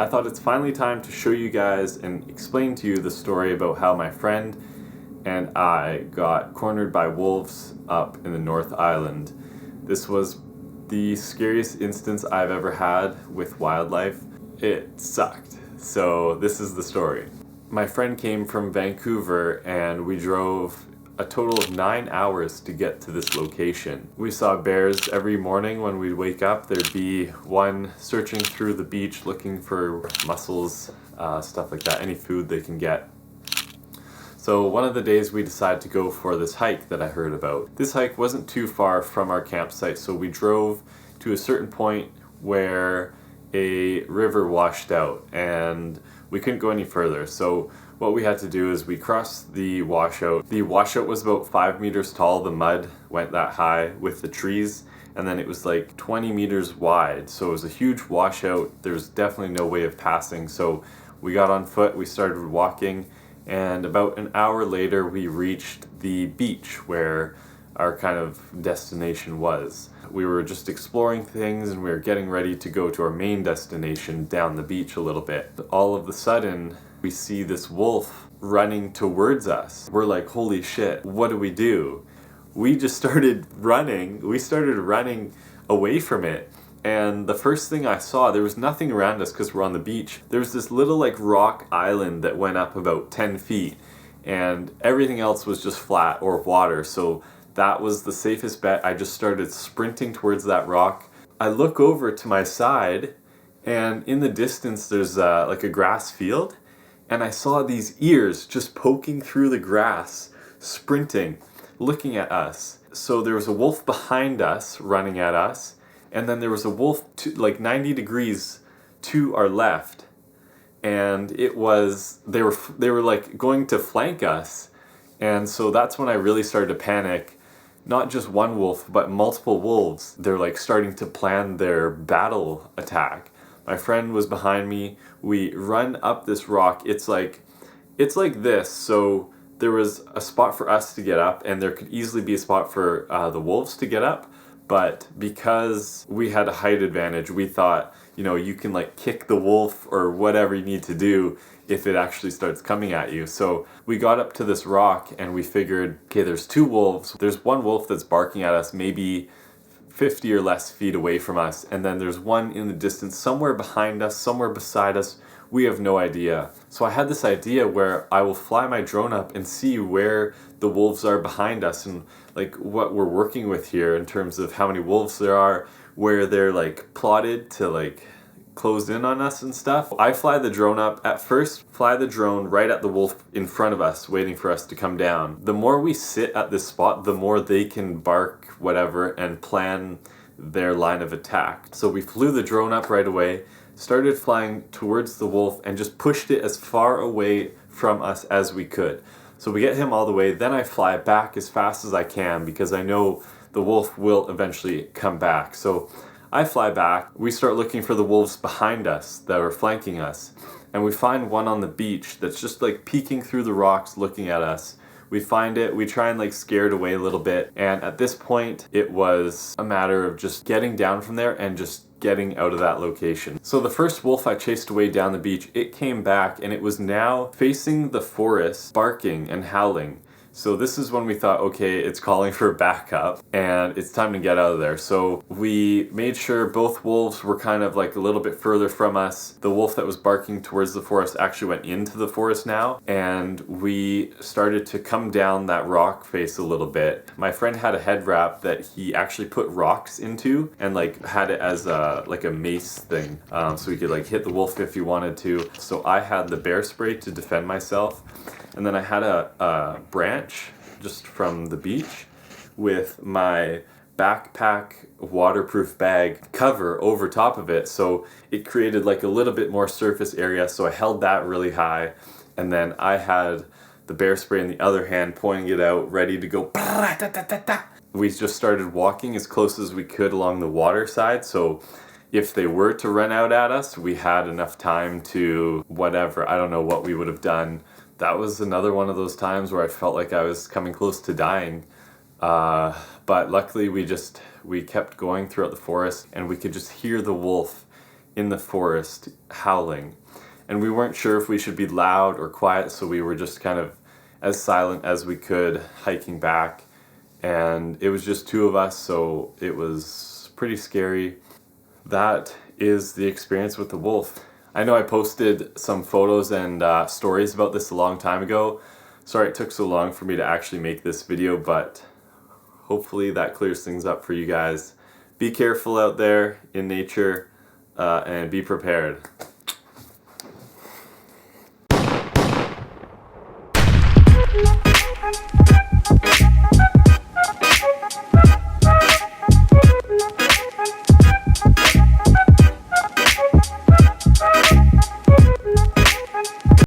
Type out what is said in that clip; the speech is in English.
I thought it's finally time to show you guys and explain to you the story about how my friend and I got cornered by wolves up in the North Island. This was the scariest instance I've ever had with wildlife. It sucked. So this is the story. My friend came from Vancouver and we drove a total of 9 hours to get to this location. We saw bears every morning when we'd wake up. There'd be one searching through the beach looking for mussels, stuff like that, any food they can get. So one of the days we decided to go for this hike that I heard about. This hike wasn't too far from our campsite, so we drove to a certain point where a river washed out and we couldn't go any further. So what we had to do is we crossed the washout. The washout was about 5 meters tall. The mud went that high with the trees, and then it was like 20 meters wide. So it was a huge washout. There was definitely no way of passing. So we got on foot, we started walking, and about an hour later we reached the beach where our kind of destination was. We were just exploring things and we were getting ready to go to our main destination down the beach a little bit. All of a sudden, we see this wolf running towards us. We're like, holy shit, what do we do? We just started running. We started running away from it. And the first thing I saw, there was nothing around us because we're on the beach. There was this little like rock island that went up about 10 feet and everything else was just flat or water. So that was the safest bet. I just started sprinting towards that rock. I look over to my side and in the distance there's like a grass field. And I saw these ears just poking through the grass, sprinting, looking at us. So there was a wolf behind us, running at us, and then there was a wolf like 90 degrees to our left. And they were like going to flank us. And so that's when I really started to panic. Not just one wolf, but multiple wolves. They're like starting to plan their battle attack. My friend was behind me. We run up this rock. It's like this. So there was a spot for us to get up, and there could easily be a spot for the wolves to get up. But because we had a height advantage, we thought, you can like kick the wolf or whatever you need to do if it actually starts coming at you. So we got up to this rock and we figured, okay, there's two wolves. There's one wolf that's barking at us, maybe 50 or less feet away from us, and then there's one in the distance somewhere behind us, somewhere beside us. We have no idea. So I had this idea where I will fly my drone up and see where the wolves are behind us and like what we're working with here in terms of how many wolves there are, where they're like plotted to like close in on us and stuff. I fly the drone up. At first, fly the drone right at the wolf in front of us, waiting for us to come down. The more we sit at this spot, the more they can bark whatever and plan their line of attack. So we flew the drone up right away, started flying towards the wolf and just pushed it as far away from us as we could. So we get him all the way, then I fly back as fast as I can because I know the wolf will eventually come back. So I fly back, we start looking for the wolves behind us that are flanking us, and we find one on the beach that's just like peeking through the rocks looking at us. We find it, we try and like scare it away a little bit, and at this point it was a matter of just getting down from there and just getting out of that location. So the first wolf I chased away down the beach, it came back and it was now facing the forest, barking and howling. So this is when we thought, okay, it's calling for backup and it's time to get out of there. So we made sure both wolves were kind of like a little bit further from us. The wolf that was barking towards the forest actually went into the forest now, and we started to come down that rock face a little bit. My friend had a head wrap that he actually put rocks into and like had it as a mace thing, so he could like hit the wolf if he wanted to. So I had the bear spray to defend myself. And then I had a branch just from the beach with my backpack waterproof bag cover over top of it. So it created like a little bit more surface area. So I held that really high. And then I had the bear spray in the other hand, pointing it out, ready to go. We just started walking as close as we could along the water side. So if they were to run out at us, we had enough time to whatever. I don't know what we would have done. That was another one of those times where I felt like I was coming close to dying. But luckily we kept going throughout the forest and we could just hear the wolf in the forest howling. And we weren't sure if we should be loud or quiet, so we were just kind of as silent as we could hiking back. And it was just two of us, so it was pretty scary. That is the experience with the wolf. I know I posted some photos and stories about this a long time ago. Sorry it took so long for me to actually make this video, but hopefully that clears things up for you guys. Be careful out there in nature and be prepared.